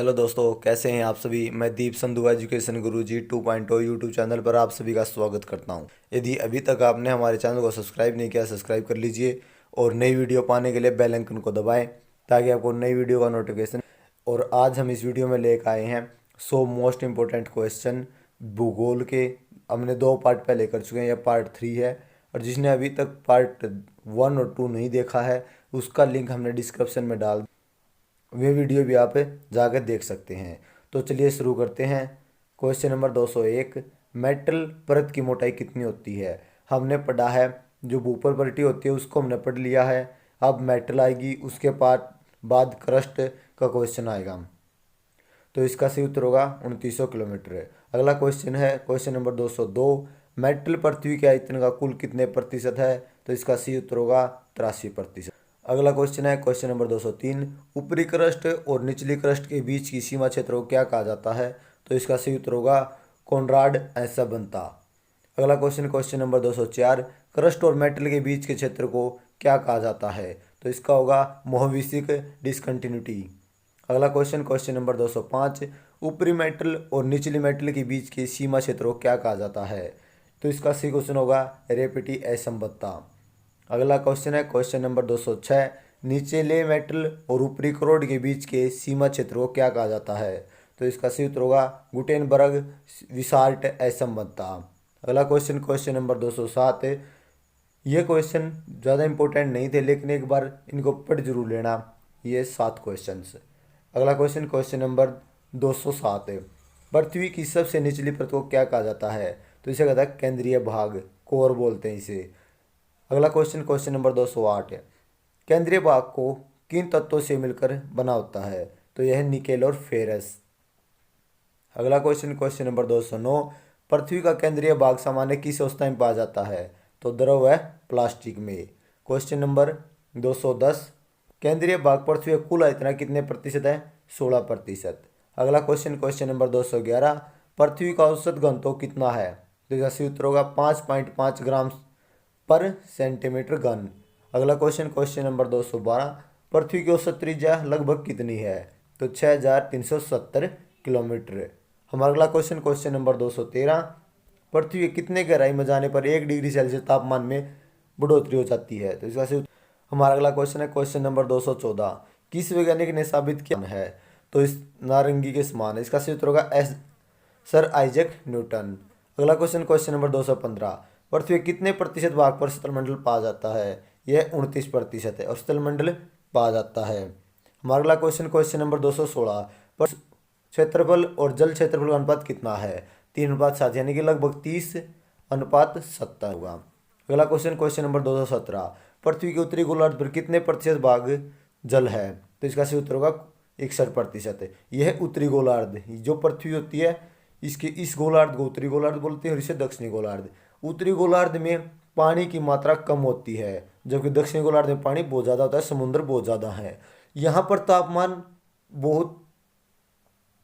Hello दोस्तों, कैसे हैं आप सभी। मैं दीप संधू एजुकेशन गुरुजी 2.0 यूट्यूब चैनल पर आप सभी का स्वागत करता हूं। यदि अभी तक आपने हमारे चैनल को सब्सक्राइब नहीं किया, सब्सक्राइब कर लीजिए और नई वीडियो पाने के लिए बेल आइकन को दबाएं ताकि आपको नई वीडियो का नोटिफिकेशन। और आज हम इस वीडियो में लेकर आए हैं 100 मोस्ट इम्पोर्टेंट क्वेश्चन भूगोल के। हमने 2 पार्ट पहले कर चुके हैं, यह पार्ट 3 है। और जिसने अभी तक पार्ट 1 और 2 नहीं देखा है उसका लिंक हमने डिस्क्रिप्शन में डाल, वे वीडियो भी आप जाकर देख सकते हैं। तो चलिए शुरू करते हैं। क्वेश्चन नंबर 201, मेटल परत की मोटाई कितनी होती है। हमने पढ़ा है, जो ऊपर परटी होती है उसको हमने पढ़ लिया है। अब मेटल आएगी, उसके बाद क्रस्ट का क्वेश्चन आएगा। तो इसका सही उत्तर होगा 2900 किलोमीटर। अगला क्वेश्चन है क्वेश्चन नंबर 202, मेटल पृथ्वी के आयतन का कुल कितने प्रतिशत है। तो इसका सही उत्तर होगा 83%। अगला क्वेश्चन है क्वेश्चन नंबर 203, ऊपरी क्रस्ट और निचली क्रस्ट के बीच की सीमा क्षेत्र को क्या कहा जाता है। तो इसका सही उत्तर होगा कॉनराड ऐसा बनता। अगला क्वेश्चन क्वेश्चन नंबर 204, क्रस्ट और मेटल के बीच के क्षेत्र को क्या कहा जाता है। तो इसका होगा मोहविसिक डिसकंटिन्यूटी। अगला क्वेश्चन क्वेश्चन नंबर 205, ऊपरी मेटल और निचली मेटल के बीच के सीमा क्षेत्र को क्या कहा जाता है। तो इसका सही क्वेश्चन होगा रेपिटी असंबद्धता। अगला क्वेश्चन है क्वेश्चन नंबर 206, निचले मेटल और ऊपरी करोड के बीच के सीमा क्षेत्र को क्या कहा जाता है। तो इसका सही उत्तर होगा गुटेनबर्ग विसार्ट असंबद्धता। अगला क्वेश्चन क्वेश्चन नंबर 207, ये क्वेश्चन ज़्यादा इंपॉर्टेंट नहीं थे लेकिन एक बार इनको पढ़ जरूर लेना, ये 7 क्वेश्चन। अगला क्वेश्चन क्वेश्चन नंबर 207 है, पृथ्वी की सबसे निचली परत को क्या कहा जाता है। तो इसे कहता है केंद्रीय भाग, कोर बोलते हैं इसे। अगला क्वेश्चन क्वेश्चन नंबर 208 है, केंद्रीय भाग को किन तत्वों से मिलकर बना होता है। तो यह निकेल और फेरस। अगला क्वेश्चन क्वेश्चन नंबर 209, पृथ्वी का केंद्रीय भाग सामान्य किस अवस्था में पाया जाता है। तो द्रव है प्लास्टिक में। क्वेश्चन नंबर 210, केंद्रीय भाग पृथ्वी का कुल आयतन कितने प्रतिशत है। 16%। अगला क्वेश्चन क्वेश्चन नंबर 211, पृथ्वी का औसत घनत्व कितना है। तो इसका सही उत्तर होगा 5.5 ग्राम पर सेंटीमीटर घन। अगला क्वेश्चन क्वेश्चन नंबर 212, पृथ्वी की औसत त्रिज्या लगभग कितनी है। तो 6370 किलोमीटर। हमारा अगला क्वेश्चन क्वेश्चन नंबर 213, पृथ्वी के कितने गहराई में जाने पर 1 डिग्री सेल्सियस तापमान में बढ़ोतरी हो जाती है। तो इसका सही। हमारा अगला क्वेश्चन है क्वेश्चन नंबर 214, किस वैज्ञानिक ने साबित किया है। तो इस नारंगी के समान है। इसका सही उत्तर होगा सर आइजैक न्यूटन। अगला क्वेश्चन क्वेश्चन नंबर 215, पृथ्वी के कितने प्रतिशत भाग पर स्थलमंडल पाया जाता है। यह 29% है और स्थलमंडल पाया जाता है। हमारा अगला क्वेश्चन क्वेश्चन नंबर 216, पर क्षेत्रफल और जल क्षेत्रफल का अनुपात कितना है। 3:7 यानी कि लगभग 30:70 होगा। अगला क्वेश्चन क्वेश्चन नंबर 217, पृथ्वी के उत्तरी गोलार्ध पर कितने प्रतिशत भाग जल है। तो इसका सही उत्तर होगा 61%। यह उत्तरी गोलार्ध जो पृथ्वी होती है, इसके इस गोलार्ध को उत्तरी गोलार्ध बोलते हैं और इसे दक्षिणी गोलार्ध। उत्तरी गोलार्ध में पानी की मात्रा कम होती है जबकि दक्षिणी गोलार्ध में पानी बहुत ज़्यादा होता है, समुद्र बहुत ज़्यादा है। यहाँ पर तापमान बहुत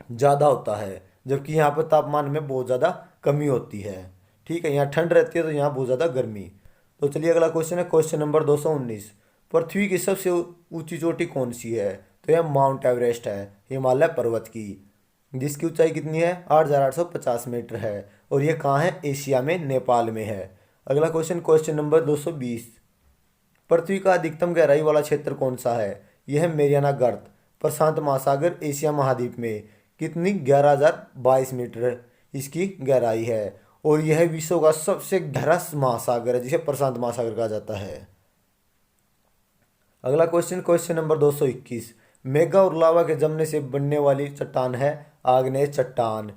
ज़्यादा होता है जबकि यहाँ पर तापमान में बहुत ज़्यादा कमी होती है। ठीक है, यहाँ ठंड रहती है तो यहाँ बहुत ज़्यादा गर्मी। तो चलिए अगला क्वेश्चन है क्वेश्चन नंबर 219, पृथ्वी की सबसे ऊंची चोटी कौन सी है। तो यह माउंट एवरेस्ट है, हिमालय पर्वत की, जिसकी ऊंचाई कितनी है 8850 मीटर है। और यह कहाँ है, एशिया में, नेपाल में है। अगला क्वेश्चन क्वेश्चन नंबर 220, पृथ्वी का अधिकतम गहराई वाला क्षेत्र कौन सा है। यह मेरियाना गर्त, प्रशांत महासागर, एशिया महाद्वीप में। कितनी 11,022 मीटर इसकी गहराई है। और यह विश्व का सबसे गहरा महासागर है जिसे प्रशांत महासागर कहा जाता है। अगला क्वेश्चन क्वेश्चन नंबर 221, मेगा और लावा के जमने से बनने वाली चट्टान है आग्नेय चट्टान।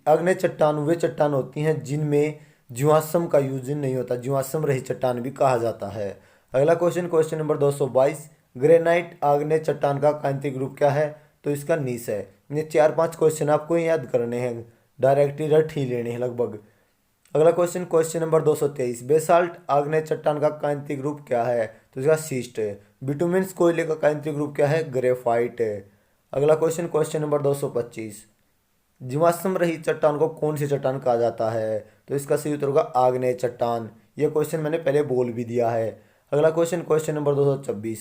आग्नेय चट्टान वे चट्टान होती हैं जिनमें जीवाश्म का यूज नहीं होता, जीवाश्म रहित चट्टान भी कहा जाता है। अगला क्वेश्चन क्वेश्चन नंबर 222, ग्रेनाइट आग्नेय चट्टान का कांतिक रूप क्या है। तो इसका नीस है। ये 4-5 क्वेश्चन आपको याद करने हैं, डायरेक्टली रट ही लेने हैं लगभग। अगला क्वेश्चन क्वेश्चन नंबर 223, बेसाल्ट आग्नेय चट्टान का कांतिक रूप क्या है। तो इसका सीस्ट है। बिटुमेंस कोयले का कांतिक रूप क्या है, ग्रेफाइट है। अगला क्वेश्चन क्वेश्चन नंबर 225, जीवाश्म रहित चट्टान को कौन सी चट्टान कहा जाता है। तो इसका सही उत्तर होगा आग्नेय चट्टान। यह क्वेश्चन मैंने पहले बोल भी दिया है। अगला क्वेश्चन क्वेश्चन नंबर 226,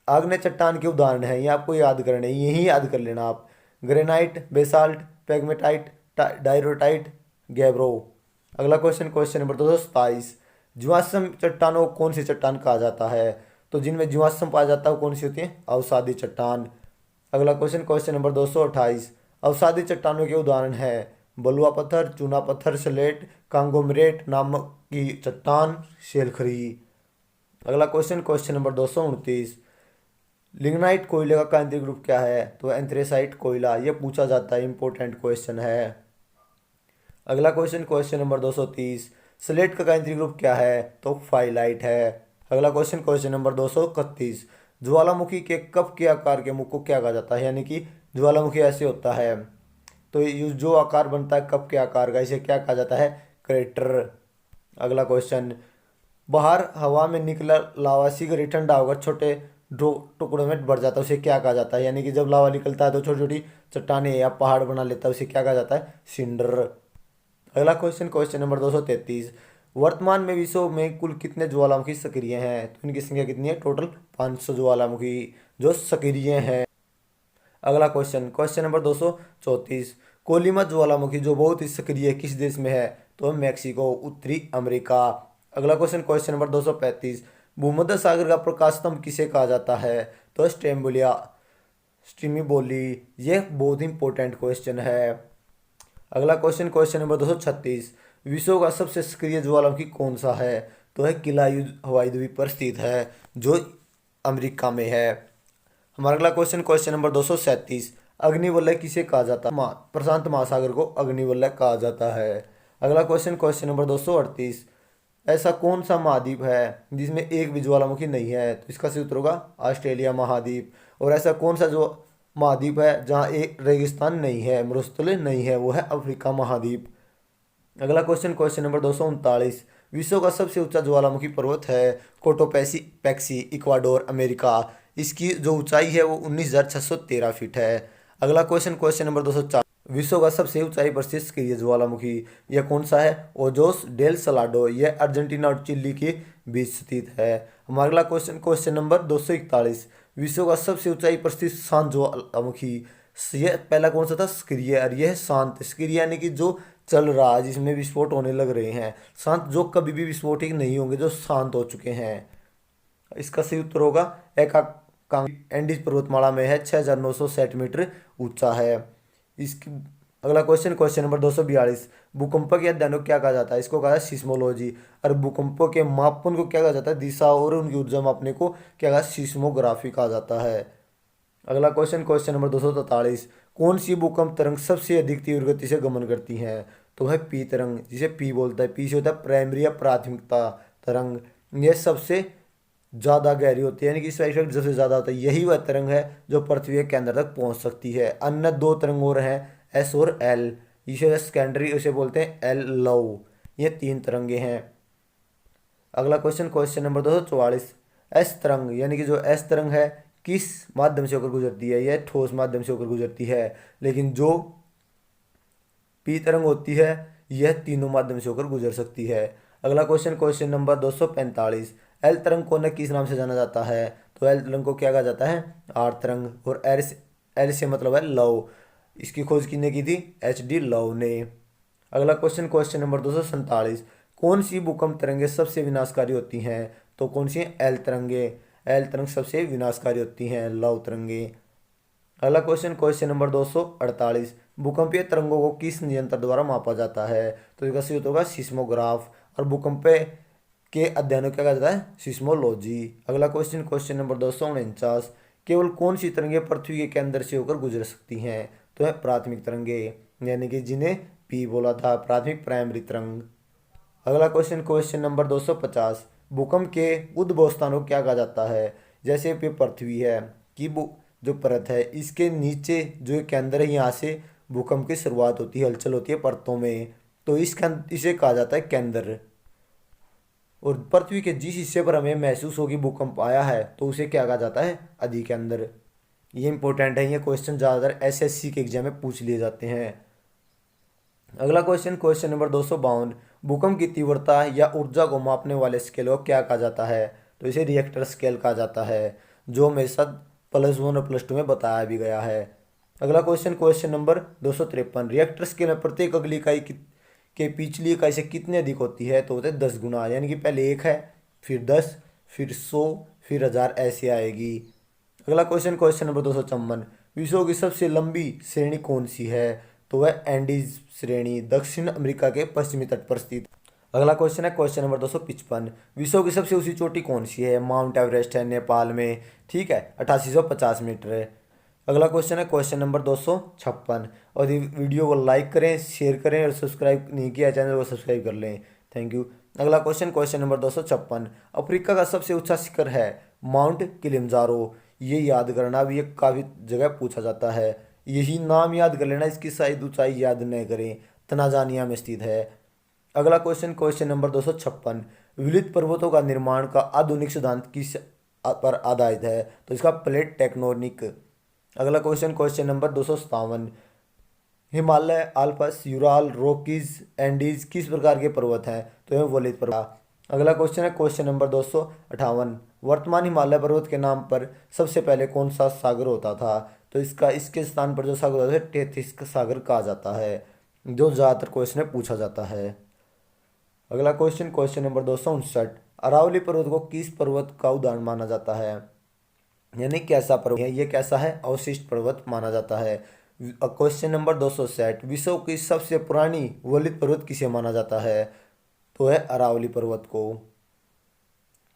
आग्नेय चट्टान के उदाहरण है, ये आपको याद करने, यही याद कर लेना आप। Granite, basalt, pegmatite, diorite, gabbro. अगला क्वेश्चन, क्वेश्चन नंबर 227, जीवाश्म चट्टानों को कौन सी चट्टान कहा जाता है? तो जिनमें जीवाश्म पाया जाता है वो कौन सी होती है? अवसादी चट्टान। अगला क्वेश्चन, क्वेश्चन नंबर 228, अवसादी चट्टानों के उदाहरण है बलुआ पत्थर, चूना पत्थर, स्लेट, कांगोमरेट नामक की चट्टान, शेलखरी। अगला क्वेश्चन, क्वेश्चन नंबर 229, लिग्नाइट कोयले का केंद्रीय ग्रुप क्या है? तो एंथ्रेसाइट कोयला। यह पूछा जाता है, इंपॉर्टेंट क्वेश्चन है। अगला क्वेश्चन, क्वेश्चन नंबर 230, स्लेट का केंद्रीय ग्रुप क्या है? तो फाइलाइट है। अगला क्वेश्चन, क्वेश्चन नंबर 231, ज्वालामुखी के कप के आकार के मुख को क्या कहा जाता है? यानी कि ज्वालामुखी ऐसे होता है, तो ये जो आकार बनता है कप के आकार का, इसे क्या कहा जाता है? क्रेटर। अगला क्वेश्चन, बाहर हवा में निकला लावा शीघ्र ही ठंडा होकर छोटे टुकड़ों में बढ़ जाता है, उसे क्या कहा जाता है? यानी कि जब लावा निकलता है तो छोटी छोटी चट्टानें या पहाड़ बना लेता है, उसे क्या कहा जाता है? सिंडर। अगला क्वेश्चन, क्वेश्चन नंबर 233, वर्तमान में विश्व में कुल कितने ज्वालामुखी सक्रिय हैं? तो इनकी संख्या कितनी है? टोटल 500 ज्वालामुखी जो सक्रिय हैं। अगला क्वेश्चन, क्वेश्चन नंबर 234, कोलिमा ज्वालामुखी जो बहुत ही सक्रिय है किस देश में है? तो मैक्सिको, उत्तरी अमेरिका। अगला क्वेश्चन, क्वेश्चन नंबर 235, भूमध्य सागर का प्रकाश स्तंभ किसे कहा जाता है? तो स्टेम्बुलिया स्ट्रीमीबोली। यह बहुत इंपॉर्टेंट क्वेश्चन है। अगला क्वेश्चन, क्वेश्चन नंबर 236, विश्व का सबसे सक्रिय ज्वालामुखी कौन सा है? तो है किलायू हवाई द्वीप पर स्थित है जो अमेरिका में है। हमारा अगला क्वेश्चन, क्वेश्चन नंबर 237, अग्निवलय किसे कहा जाता है? प्रशांत महासागर को अग्निवलय कहा जाता है। अगला क्वेश्चन, क्वेश्चन नंबर 238, ऐसा कौन सा महाद्वीप है जिसमें एक भी ज्वालामुखी नहीं है? तो इसका सही उत्तर होगा ऑस्ट्रेलिया महाद्वीप। और ऐसा कौन सा जो महाद्वीप है जहाँ एक रेगिस्तान नहीं है, मरुस्थल नहीं है? वो है अफ्रीका महाद्वीप। अगला क्वेश्चन, क्वेश्चन नंबर 239, विश्व का सबसे ऊंचा ज्वालामुखी पर्वत है कोटोपैसी पैक्सी, इक्वाडोर, अमेरिका। इसकी जो ऊंचाई है वो 19,613 फीट है। अगला क्वेश्चन, क्वेश्चन नंबर 204, विश्व का सबसे ऊंचाई पर सक्रिय ज्वालामुखी यह कौन सा है? Ojos del Salado. यह अर्जेंटीना और चिली के बीच स्थित है। हमारा अगला क्वेश्चन, क्वेश्चन नंबर 241, विश्व का सबसे ऊंचाई पर स्थित शांत ज्वालामुखी, यह पहला कौन सा था? सक्रिय। और यह शांत, सक्रिय यानी कि जो चल रहा है, जिसमें विस्फोट होने लग रहे हैं। शांत जो कभी भी विस्फोटिक नहीं होंगे, जो शांत हो चुके हैं। इसका सही उत्तर होगा एंडीज पर्वतमाला में है, 6,960 मीटर ऊंचा है। इसकी अगला क्वेश्चन, क्वेश्चन नंबर 242, भूकंप के अध्ययन को क्या कहा जाता है? इसको कहा जाता है सिस्मोलॉजी। और भूकंपों के मापन को क्या कहा जाता है? दिशा और उनकी ऊर्जा मापने को क्या कहा? सिस्मोग्राफी कहा जाता है। अगला क्वेश्चन, क्वेश्चन नंबर 243, कौन सी भूकंप तरंग सबसे अधिक तीव्र गति से गमन करती है? तो है पी तरंग, जिसे पी बोलता है। पी से होता है प्राइमरी या प्राथमिकता तरंग। यह सबसे ज़्यादा गहरी होती है, यानी कि इसका इफेक्ट सबसे ज़्यादा होता है। यही वह तरंग है जो पृथ्वी के केंद्र तक पहुंच सकती है। अन्य दो तरंग और हैं, एस और एल। इसे सेकेंडरी उसे बोलते हैं एल लव। ये तीन तरंगे हैं। अगला क्वेश्चन, क्वेश्चन नंबर 244, एस तरंग यानी कि जो एस तरंग है किस माध्यम से होकर गुजरती है? यह ठोस माध्यम से होकर गुजरती है। लेकिन जो पी तरंग होती है यह तीनों माध्यम से होकर गुजर सकती है। अगला क्वेश्चन, क्वेश्चन नंबर 245, एल तरंग को न किस नाम से जाना जाता है? तो एल तरंग को क्या कहा जाता है? आर तरंग। और एल से मतलब है लव। इसकी खोज किसने की थी? HD लव ने। अगला क्वेश्चन, क्वेश्चन नंबर 247, कौन सी भूकंप तरंगे सबसे विनाशकारी होती हैं? तो कौन सी? एल तरंगे। एल तरंग सबसे विनाशकारी होती हैं लव तरंगे। अगला क्वेश्चन, क्वेश्चन नंबर 248, भूकंपीय तरंगों को किस नियंत्र द्वारा मापा जाता है? तो इसका सही उत्तर होगा सिस्मोग्राफ। और भूकंप के अध्ययन को क्या कहा जाता है? सिस्मोलॉजी। अगला क्वेश्चन, क्वेश्चन नंबर 249, केवल कौन सी तरंगे पृथ्वी के केंद्र से होकर गुजर सकती हैं? तो है प्राथमिक तरंगे, यानी कि जिन्हें पी बोला था, प्राथमिक प्राइमरी तरंग। अगला क्वेश्चन, क्वेश्चन नंबर 250, भूकंप के उद्भव स्थानों को क्या कहा जाता है? जैसे पे पृथ्वी है कि जो परत है इसके नीचे जो केंद्र है, यहाँ से भूकंप की शुरुआत होती है, हलचल होती है परतों में, तो इसे कहा जाता है केंद्र। और पृथ्वी के जिस हिस्से पर हमें महसूस होगी भूकंप आया है तो उसे क्या कहा जाता है? अधिकेंद्र। ये इंपॉर्टेंट है, ये क्वेश्चन ज़्यादातर SSC के एग्जाम में पूछ लिए जाते हैं। अगला क्वेश्चन, क्वेश्चन नंबर 252, भूकंप की तीव्रता या ऊर्जा को मापने वाले स्केल को क्या कहा जाता है? तो इसे रिएक्टर स्केल कहा जाता है, जो हमेशा +1 और +2 में बताया भी गया है। अगला question, question number 253, Richter scale में प्रत्येक अगली इकाई के पिछली इकाई से कितनी अधिक होती है? तो होते हैं 10 गुना, यानी कि पहले 1 है, फिर 10, फिर 100, फिर 1000, ऐसे आएगी। अगला क्वेश्चन, क्वेश्चन नंबर 254, विश्व की सबसे लंबी श्रेणी कौन सी है? तो वह एंडीज श्रेणी दक्षिण अमेरिका के पश्चिमी तट पर स्थित। अगला क्वेश्चन है क्वेश्चन नंबर 255, विश्व की सबसे ऊंची चोटी कौन सी है? माउंट एवरेस्ट है, नेपाल में, ठीक है, 8850 मीटर है। अगला क्वेश्चन है क्वेश्चन नंबर 256, और ये वीडियो को लाइक करें, शेयर करें, और सब्सक्राइब नहीं किया चैनल को सब्सक्राइब कर लें। Thank you. अगला क्वेश्चन, क्वेश्चन नंबर 256, अफ्रीका का सबसे ऊंचा शिखर है माउंट किलिमंजारो। ये याद करना भी, ये काफ़ी जगह पूछा जाता है, यही नाम याद कर लेना, इसकी शायद ऊंचाई याद नहीं करें, तंजानिया में स्थित है। अगला क्वेश्चन, क्वेश्चन नंबर 256, विविध पर्वतों का निर्माण का आधुनिक सिद्धांत किस पर आधारित है? तो इसका प्लेट टेक्टोनिक। अगला question, question number 257, Himalaya, Alps, Ural, Rockies, Andes किस प्रकार के पर्वत हैं? तो यह वलित पर्वत। अगला क्वेश्चन है क्वेश्चन नंबर 258, वर्तमान हिमालय पर्वत के नाम पर सबसे पहले कौन सा सागर होता था? तो इसके स्थान पर जो सागर होता है टेथिस सागर कहा जाता है, जो ज़्यादातर क्वेश्चन में पूछा जाता है। अगला क्वेश्चन, क्वेश्चन नंबर 259, अरावली पर्वत को किस पर्वत का उदाहरण माना जाता है? यानी कैसा पर्वत है, ये कैसा है? अवशिष्ट पर्वत माना जाता है। क्वेश्चन नंबर 260, विश्व की सबसे पुरानी वलित पर्वत किसे माना जाता है? तो है अरावली पर्वत को,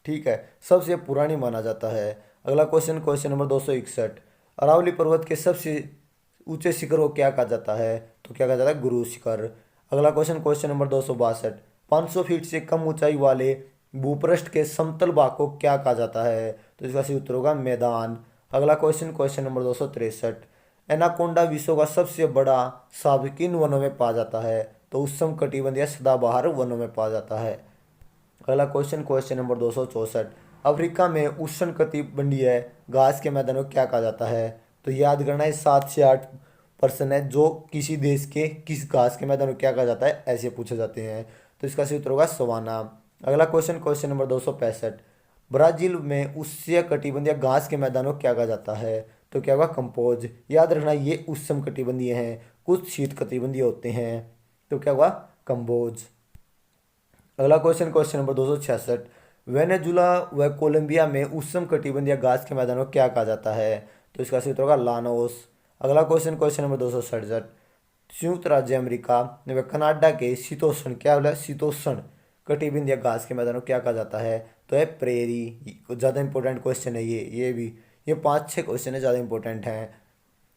ठीक है, सबसे पुरानी माना जाता है। अगला क्वेश्चन, क्वेश्चन नंबर 261, अरावली पर्वत के सबसे ऊंचे शिखर को क्या कहा जाता है? तो क्या कहा जाता है? गुरु शिखर। अगला क्वेश्चन, क्वेश्चन नंबर 262, 500 फीट से कम ऊंचाई वाले भूपृष्ठ के समतल भाग को क्या कहा जाता है? तो इसका सही उत्तर होगा मैदान। अगला क्वेश्चन, क्वेश्चन नंबर 263, एनाकोंडा विश्व का सबसे बड़ा सांप किन वनों में पाया जाता है? तो उष्ण कटिबंधीय सदाबहार वनों में पाया जाता है। अगला क्वेश्चन, क्वेश्चन नंबर 264, अफ्रीका में उष्ण कटिबंधीय घास के मैदान को क्या कहा जाता है? तो याद करना है, 7 से 8 प्रश्न है जो किसी देश के किस घास के मैदान को क्या कहा जाता है, ऐसे पूछे जाते हैं। तो इसका सही उत्तर होगा सवाना। अगला क्वेश्चन, क्वेश्चन नंबर 265, ब्राजील में उष्ण कटिबंधीय घास के मैदान को क्या कहा जाता है? तो क्या होगा? कंपोज। याद रखना ये उष्ण कटिबंधीय हैं, कुछ शीत कटिबंधीय होते हैं, तो क्या होगा? कंबोज। अगला क्वेश्चन, क्वेश्चन नंबर 266, वेनेजुला व कोलंबिया में उष्ण कटिबंधीय घास के मैदान को क्या कहा जाता है? तो इसका सही उत्तर होगा लानोस। अगला क्वेश्चन, क्वेश्चन नंबर 267, संयुक्त राज्य अमेरिका व कनाडा के शीतोष्ण, क्या बोला? शीतोष्ण कटिबंधीय घास के मैदान को क्या कहा जाता है? तो है प्रेरी। ज़्यादा इंपॉर्टेंट क्वेश्चन है ये भी, ये 5-6 क्वेश्चन है, ज़्यादा इंपॉर्टेंट हैं।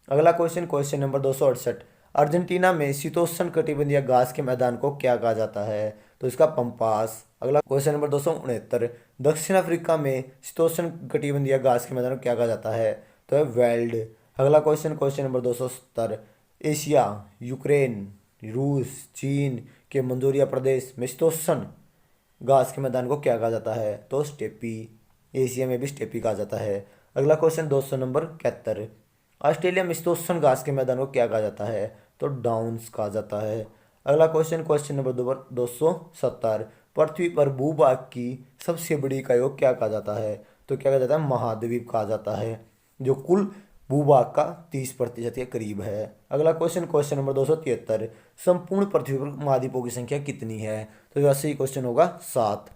अगला क्वेश्चन, क्वेश्चन नंबर 268, अर्जेंटीना में शीतोष्ण कटिबंधीय घास के मैदान को क्या कहा जाता है? तो इसका पंपास। अगला क्वेश्चन नंबर 269, दक्षिण अफ्रीका में शीतोष्ण कटिबंधीय घास के मैदान को क्या कहा जाता है? तो है वेल्ड। अगला question, question number 270, Asia, Ukraine, रूस, चीन के मंजूरिया प्रदेश में शीतोष्ण घास के मैदान को क्या कहा जाता है? तो स्टेपी। एशिया में भी स्टेपी कहा जाता है। अगला क्वेश्चन 200 नंबर 71, ऑस्ट्रेलिया में शीतोष्ण घास के मैदान को क्या कहा जाता है? तो डाउन्स कहा जाता है। अगला क्वेश्चन, क्वेश्चन नंबर 270, पृथ्वी पर भूभाग की सबसे बड़ी इकाई को क्या कहा जाता है? तो क्या कहा जाता है? महाद्वीप कहा जाता है, जो कुल भूभाग का 30% के करीब है। अगला क्वेश्चन, क्वेश्चन नंबर 273, संपूर्ण पृथ्वी पर महाद्वीपों की संख्या कितनी है? तो यह सही क्वेश्चन होगा 7।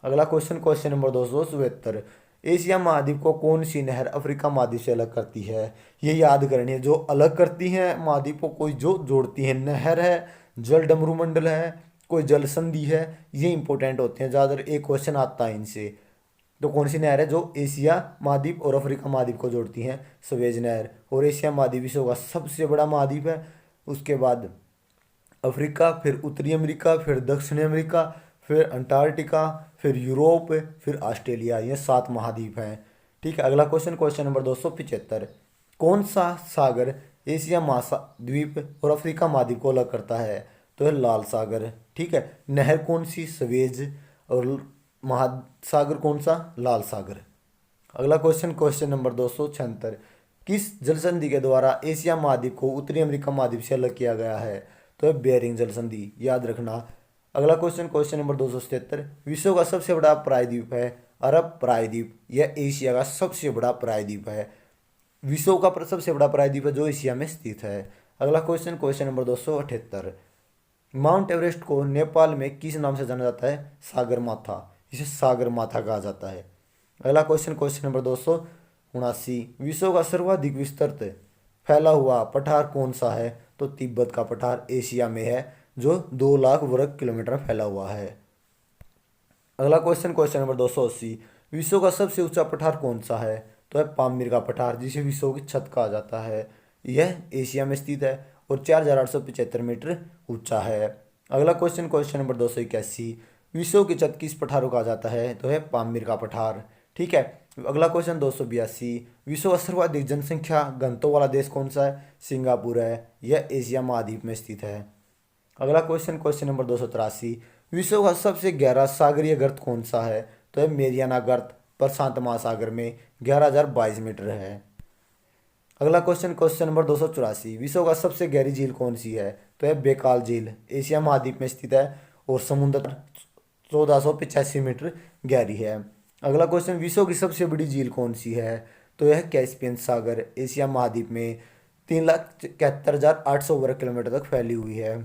अगला क्वेश्चन, क्वेश्चन नंबर 274, एशिया महाद्वीप को कौन सी नहर अफ्रीका महाद्वीप से अलग करती है? ये याद करनी है, जो अलग करती है महाद्वीपों को, जो जोड़ती है, नहर है, जल डमरू मंडल है, कोई जल संधि है, ये इंपॉर्टेंट होते हैं, ज़्यादातर एक क्वेश्चन आता है इनसे। तो कौन सी नहर है जो एशिया महाद्वीप और अफ्रीका महाद्वीप को जोड़ती हैं? स्वेज नहर। और एशिया महाद्वीप विश्व का सबसे बड़ा महाद्वीप है, उसके बाद अफ्रीका, फिर उत्तरी अमेरिका, फिर दक्षिणी अमेरिका, फिर अंटार्कटिका, फिर यूरोप, फिर ऑस्ट्रेलिया, ये 7 महाद्वीप हैं, ठीक है। अगला क्वेश्चन, क्वेश्चन नंबर 275, कौन सा सागर एशिया महाद्वीप और अफ्रीका महाद्वीप को अलग करता है? तो है लाल सागर, ठीक है। नहर कौन सी? स्वेज। और महासागर कौन सा? लाल सागर। अगला क्वेश्चन, क्वेश्चन नंबर 276, किस जल संधि के द्वारा एशिया महाद्वीप को उत्तरी अमेरिका महाद्वीप से अलग किया गया है? तो है बेरिंग जल संधि, याद रखना। अगला क्वेश्चन, क्वेश्चन नंबर 277, विश्व का सबसे बड़ा प्रायद्वीप है अरब प्रायद्वीप, यह एशिया का सबसे बड़ा प्रायद्वीप है। विश्व का सबसे बड़ा प्रायद्वीप है जो एशिया में स्थित है। अगला question, question number 278। Mount Everest को नेपाल में किस नाम से जाना जाता है? सागर माथा, इसे सागर माथा कहा जाता है। अगला क्वेश्चन, क्वेश्चन नंबर 279। विश्व का सर्वाधिक विस्तृत फैला हुआ पठार कौन सा है? तो तिब्बत का पठार एशिया में है, जो 2 लाख वर्ग किलोमीटर फैला हुआ है। अगला क्वेश्चन, क्वेश्चन नंबर 280। विश्व का सबसे ऊंचा पठार कौन सा है? तो है पामीर का पठार, जिसे विश्व की छत कहा जाता है। यह एशिया में स्थित है और 4,875 मीटर ऊंचा है। अगला क्वेश्चन, क्वेश्चन नंबर 281। विश्व की छत किस पठार को कहा जाता है? तो है पामीर का पठार। ठीक है। अगला क्वेश्चन 282। विश्व का सर्वाधिक जनसंख्या घनत्व वाला देश कौन सा है? सिंगापुर है, यह एशिया महाद्वीप में स्थित है। अगला क्वेश्चन, क्वेश्चन नंबर 283। विश्व का सबसे गहरा सागरीय गर्त कौन सा है? तो है मेरियाना गर्त, प्रशांत महासागर में 11,022 मीटर है। अगला क्वेश्चन, क्वेश्चन नंबर 284। विश्व का सबसे गहरी झील कौन सी है? तो है बेकाल झील, एशिया महाद्वीप में स्थित है और समुद्र 1485 मीटर गहरी है। अगला क्वेश्चन, विश्व की सबसे बड़ी झील कौन सी है? तो यह कैस्पियन सागर, एशिया महाद्वीप में 3,71,800 वर्ग किलोमीटर तक फैली हुई है।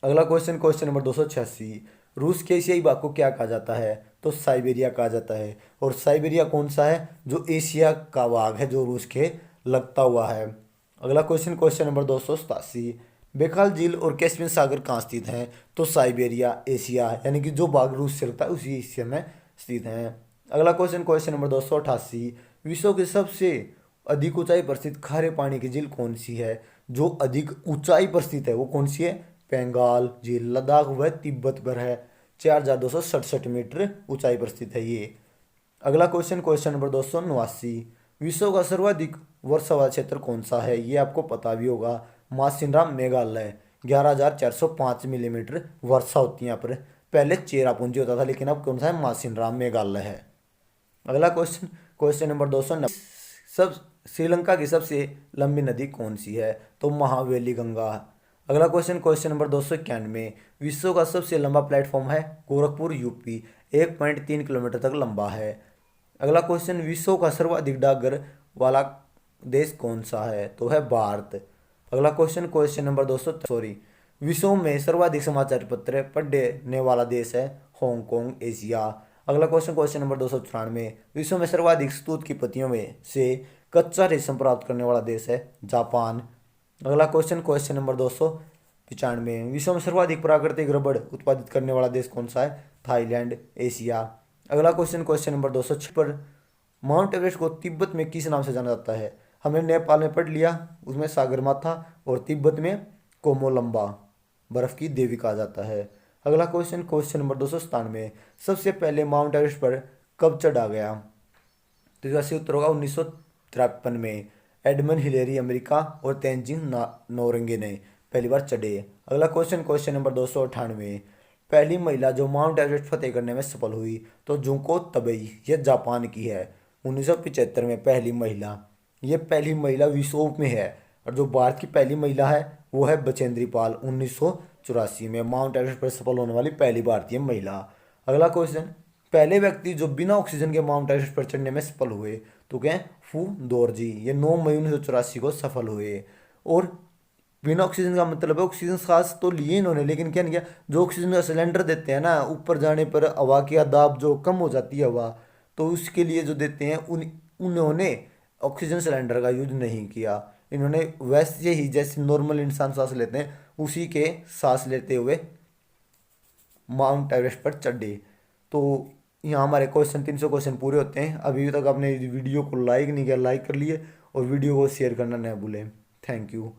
अगला क्वेश्चन, क्वेश्चन नंबर 286। रूस के एशियाई भाग को क्या कहा जाता है? तो साइबेरिया कहा जाता है। और साइबेरिया कौन सा है? जो एशिया का भाग है, जो रूस के लगता हुआ है। अगला क्वेश्चन, क्वेश्चन नंबर 287। बेकाल झील और कैस्पियन सागर कहाँ स्थित हैं? तो साइबेरिया, एशिया, यानी कि जो भाग रूस से लगता है उसी एशिया में स्थित हैं। अगला क्वेश्चन, क्वेश्चन नंबर 288। विश्व की सबसे अधिक ऊंचाई पर स्थित खारे पानी की झील कौन सी है? जो अधिक ऊंचाई पर स्थित है वो कौन सी है? बंगाल झील, लद्दाख व तिब्बत पर है, 4,267 मीटर ऊंचाई पर स्थित है ये। अगला क्वेश्चन, क्वेश्चन नंबर 289। विश्व का सर्वाधिक वर्षा वाला क्षेत्र कौन सा है? ये आपको पता भी होगा, मासिनराम मेघालय, 11,405 मिलीमीटर वर्षा होती है यहाँ पर। पहले चेरापूंजी होता था, लेकिन अब कौन सा है? मासिनराम मेघालय है। अगला क्वेश्चन, क्वेश्चन नंबर 290। सब श्रीलंका की सबसे लंबी नदी कौन सी है? तो महावेली गंगा। अगला क्वेश्चन, क्वेश्चन नंबर 291। विश्व का सबसे लंबा प्लेटफॉर्म है गोरखपुर, यूपी, 1.3 किलोमीटर तक लंबा है। अगला क्वेश्चन, विश्व का सर्वाधिक डाकघर वाला देश कौन सा है? तो है भारत। अगला क्वेश्चन, क्वेश्चन नंबर 200 विश्व में सर्वाधिक समाचार पत्र पढ़ने वाला देश है हांगकांग, एशिया। अगला क्वेश्चन, क्वेश्चन नंबर 294। विश्व में सर्वाधिक स्तूत की पत्तियों में से कच्चा रेशम प्राप्त करने वाला देश है जापान। अगला क्वेश्चन, क्वेश्चन नंबर 295। विश्व में सर्वाधिक प्राकृतिक रबड़ उत्पादित करने वाला देश कौन सा है? Thailand, Asia. अगला question, question number 206। Mount Everest को तिब्बत में किस नाम से जाना जाता है? हमने नेपाल में पढ़ लिया, उसमें सागरमाथा, और तिब्बत में कोमोलम्बा, बर्फ की देवी कहा जाता है। अगला क्वेश्चन, क्वेश्चन नंबर 297। सबसे पहले माउंट एवरेस्ट पर कब चढ़ा गया? तो इसका सही उत्तर होगा 1953 में। एडमंड हिलेरी अमेरिका और तेंजिंग नोरंगे ने पहली बार चढ़े। अगला क्वेश्चन, क्वेश्चन नंबर 298। पहली महिला जो माउंट एवरेस्ट फतेह करने में सफल हुई? तो जुंको तबेई, यह जापान की है, 1975 में पहली महिला। ये पहली महिला विश्व में है। और जो भारत की पहली महिला है वो है बचेंद्री पाल, 1984 में माउंट एवरेस्ट पर सफल होने वाली पहली भारतीय महिला। अगला क्वेश्चन, पहले व्यक्ति जो बिना ऑक्सीजन के माउंट एवरेस्ट पर चढ़ने में सफल हुए? तो क्या? फू दोरजी, ये 9 मई 1984 को सफल हुए। और बिना ऑक्सीजन का मतलब है ऑक्सीजन सांस तो लिए इन्होंने, लेकिन क्या नहीं किया, जो ऑक्सीजन का सिलेंडर देते हैं ना, ऊपर जाने पर हवा की दाब जो कम हो जाती है हवा, तो उसके लिए जो देते हैं उन्होंने ऑक्सीजन सिलेंडर का यूज नहीं किया। इन्होंने वैसे ही जैसे नॉर्मल इंसान सांस लेते हैं उसी के सांस लेते हुए माउंट एवरेस्ट पर चढ़े। तो यहाँ हमारे क्वेश्चन 300 क्वेश्चन पूरे होते हैं। अभी तक आपने वीडियो को लाइक नहीं किया, लाइक कर लिए, और वीडियो को शेयर करना न भूलें। Thank you.